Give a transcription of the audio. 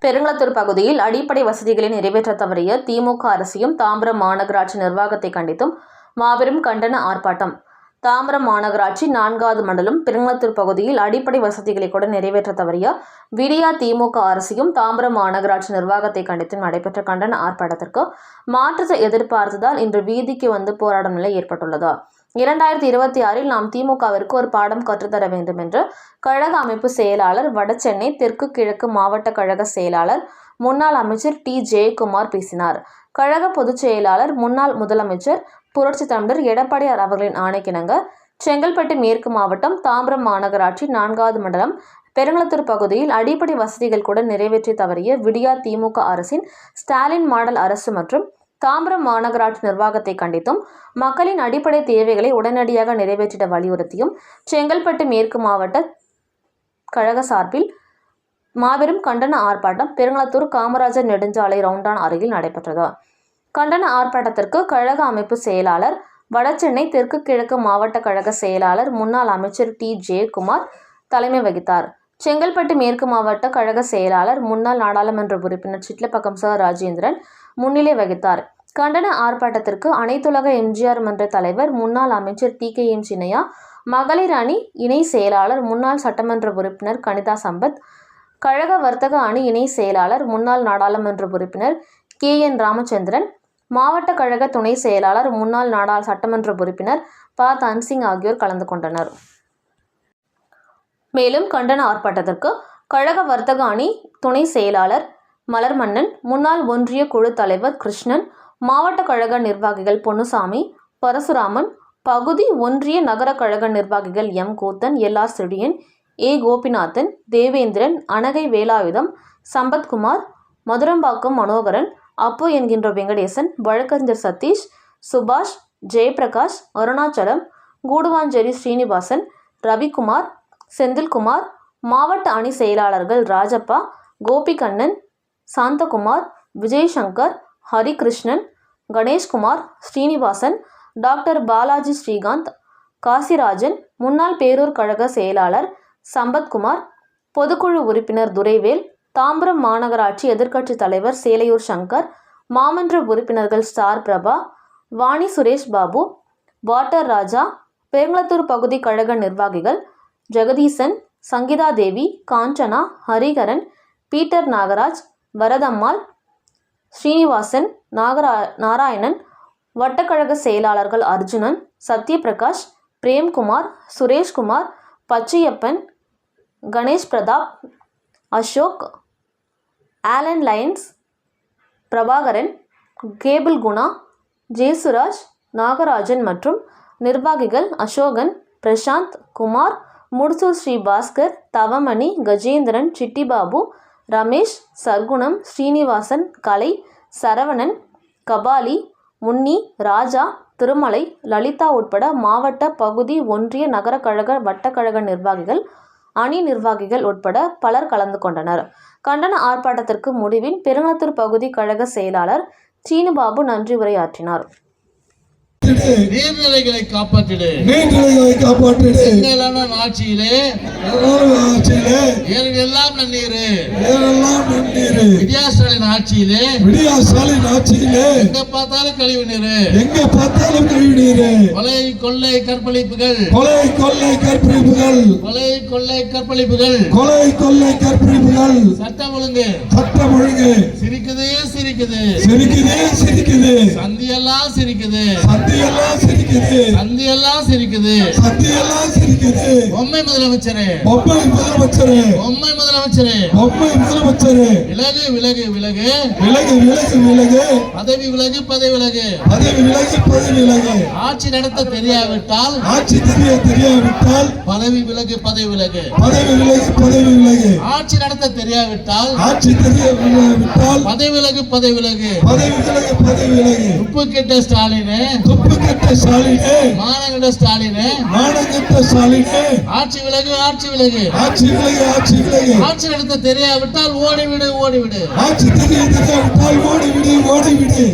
பெருங்களத்தூர் பகுதியில் அடிப்படை வசதிகளை நிறைவேற்ற தவறிய திமுக அரசையும் தாம்பரம் மாநகராட்சி நிர்வாகத்தை கண்டித்தும் மாபெரும் கண்டன ஆர்ப்பாட்டம். தாம்பரம் மாநகராட்சி 4வது மண்டலம் பெருங்களத்தூர் பகுதியில் அடிப்படை வசதிகளை கூட நிறைவேற்ற தவறிய விடியா திமுக அரசையும் தாம்பரம் மாநகராட்சி நிர்வாகத்தை கண்டித்தும் நடைபெற்ற கண்டன ஆர்ப்பாட்டத்திற்கு மாற்றத்தை எதிர்பார்த்ததால் இன்று வீதிக்கு வந்து போராடும் நிலை ஏற்பட்டுள்ளது. 2026 நாம் திமுகவிற்கு ஒரு பாடம் கற்றுத்தர வேண்டும் என்று கழக அமைப்பு செயலாளர், வடசென்னை தெற்கு கிழக்கு மாவட்ட கழக செயலாளர், முன்னாள் அமைச்சர் டி. ஜெயக்குமார் பேசினார். கழக பொதுச் செயலாளர், முன்னாள் முதலமைச்சர் புரட்சி தமிழர் எடப்பாடியார் அவர்களின் ஆணைக்கிணங்க செங்கல்பட்டு மேற்கு மாவட்டம் தாம்பரம் மாநகராட்சி 4வது மண்டலம் பெருங்களத்தூர் பகுதியில் அடிப்படை வசதிகள் கூட நிறைவேற்றி தவறிய விடியா திமுக அரசின் ஸ்டாலின் மாடல் அரசு மற்றும் தாம்பரம் மாநகராட்சி நிர்வாகத்தை கண்டித்தும் மக்களின் அடிப்படை தேவைகளை உடனடியாக நிறைவேற்றிட வலியுறுத்தியும் செங்கல்பட்டு மேற்கு மாவட்ட கழக சார்பில் மாபெரும் கண்டன ஆர்ப்பாட்டம் பெருங்களத்தூர் காமராஜர் நெடுஞ்சாலை ரவுண்டான் அருகில் நடைபெற்றது. கண்டன ஆர்ப்பாட்டத்திற்கு கழக அமைப்பு செயலாளர், வடசென்னை தெற்கு கிழக்கு மாவட்ட கழக செயலாளர், முன்னாள் அமைச்சர் டி. ஜெயக்குமார் தலைமை வகித்தார். செங்கல்பட்டு மேற்கு மாவட்ட கழக செயலாளர், முன்னாள் நாடாளுமன்ற உறுப்பினர் சிட்லப்பாக்கம் ச. ராஜேந்திரன் முன்னிலை வகித்தார். கண்டன ஆர்ப்பாட்டத்திற்கு அனைத்துலக எம்ஜிஆர் மன்ற தலைவர், முன்னாள் அமைச்சர் டி. கே. எம். சின்னையா, மகளிர் அணி இணை செயலாளர், முன்னாள் சட்டமன்ற உறுப்பினர் கனிதா சம்பத், கழக வர்த்தக அணி இணை செயலாளர், முன்னாள் நாடாளுமன்ற உறுப்பினர் கே. என். ராமச்சந்திரன், மாவட்ட கழக துணை செயலாளர், முன்னாள் சட்டமன்ற உறுப்பினர் ப. தன்சிங் ஆகியோர் கலந்து கொண்டனர். மேலும் கண்டன ஆர்ப்பாட்டத்திற்கு கழக வர்த்தக அணி துணை செயலாளர் மலர்மன்னன், முன்னாள் ஒன்றிய குழு தலைவர் கிருஷ்ணன், மாவட்ட கழக நிர்வாகிகள் பொன்னுசாமி, பரசுராமன், பகுதி ஒன்றிய நகர கழக நிர்வாகிகள் எம். கூத்தன், எல். ஆர். செழியன், ஏ. கோபிநாதன், தேவேந்திரன், அனகை வேலாயுதம், சம்பத்குமார், மதுரம்பாக்கம் மனோகரன், அப்பு என்கின்ற வெங்கடேசன், வழக்கறிஞர் சதீஷ், சுபாஷ், ஜெயபிரகாஷ், அருணாச்சலம், கூடுவாஞ்சேரி ஸ்ரீனிவாசன், ரவிக்குமார், செந்தில்குமார், மாவட்ட அணி செயலாளர்கள் ராஜப்பா, கோபிகண்ணன், சாந்தகுமார், விஜயசங்கர், ஹரிகிருஷ்ணன், கணேஷ்குமார், ஸ்ரீனிவாசன், டாக்டர் பாலாஜி ஸ்ரீகாந்த், காசிராஜன், முன்னாள் பேரூர் கழக செயலாளர் சம்பத்குமார், பொதுக்குழு உறுப்பினர் துரைவேல், தாம்பரம் மாநகராட்சி எதிர்க்கட்சி தலைவர் சேலையூர் சங்கர், மாமன்ற உறுப்பினர்கள் ஸ்டார் பிரபா, வாணி சுரேஷ் பாபு, வாட்டர் ராஜா, பெருங்களத்தூர் பகுதி கழக நிர்வாகிகள் ஜெகதீசன், சங்கீதா தேவி, காஞ்சனா, ஹரிகரன், பீட்டர் நாகராஜ், வரதம்மாள், ஸ்ரீனிவாசன், நாராயணன், வட்டக்கழக செயலாளர்கள் Arjunan, Sathyaprakash, Premkumar, Sureshkumar, Pachaiyappan, Ganesh Prathap, Ashok, Alan Lions, Prabhakaran, Cable Guna, Jesuraj, Nagarajan மற்றும் நிர்வாகிகள் அசோகன், பிரசாந்த், குமார், முடிசூர் ஸ்ரீ பாஸ்கர், தவமணி, கஜேந்திரன், சிட்டிபாபு, ரமேஷ், சர்க்குணம், ஸ்ரீனிவாசன், கலை, சரவணன், கபாலி, முன்னி, ராஜா, திருமலை, லலிதா உட்பட மாவட்ட, பகுதி, ஒன்றிய, நகர கழக, வட்டக்கழக நிர்வாகிகள், அணி நிர்வாகிகள் உட்பட பலர் கலந்து கொண்டனர். கண்டன ஆர்ப்பாட்டத்திற்கு முடிவில் பெருங்களத்தூர் பகுதி கழக செயலாளர் சீனுபாபு நன்றி உரையாற்றினார். நீர்நிலைகளை காப்பாற்றிடு, ஆட்சியிலே எல்லாம் நன்னீரு, விடியாசாலின் ஆட்சியிலே எங்க பார்த்தாலும் கழிவு நீரு, கொலை கொள்ளை கற்பழிப்புகள், சட்டம் ஒழுங்கு சிரிக்குது, சந்தியெல்லாம் சிரிக்குது, பொம்மை முதலமைச்சரே, விலகு, பதவி விலகு, ஆட்சி நடத்த தெரியாவிட்டால் பதவி விலகு, ஆட்சி நடத்த தெரியாவிட்டால் பதவி விலகு, துப்பு கெட்ட ஸ்டாலினே, மானகண்ட ஸ்டாலினே, ஆட்சி விலகு, ஆட்சி நடத்த தெரியாவிட்டால் ஓடிவிடு, ஆட்சி தெரியாவிட்டால் ஓடிவிடு.